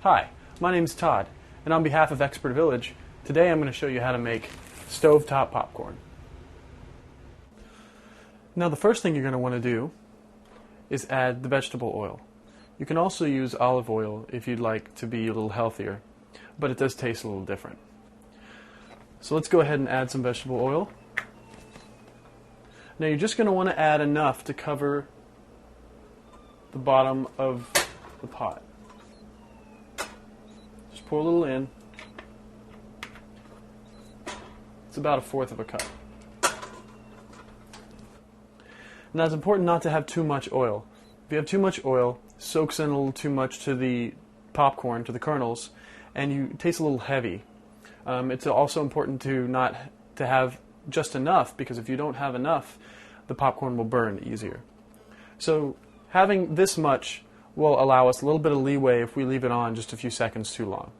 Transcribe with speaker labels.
Speaker 1: Hi, my name's Todd, and on behalf of ExpertVillage, today I'm going to show you how to make stovetop popcorn. Now the first thing you're going to want to do is add the vegetable oil. You can also use olive oil if you'd like to be a little healthier, but it does taste a little different. So let's go ahead and add some vegetable oil. Now you're just going to want to add enough to cover the bottom of the pot. Just pour a little in. It's about 1/4 cup. Now it's important not to have too much oil. If you have too much oil, it soaks in a little too much to the popcorn, to the kernels, and it tastes a little heavy. It's also important to have just enough, because if you don't have enough, the popcorn will burn easier. So having this much will allow us a little bit of leeway if we leave it on just a few seconds too long.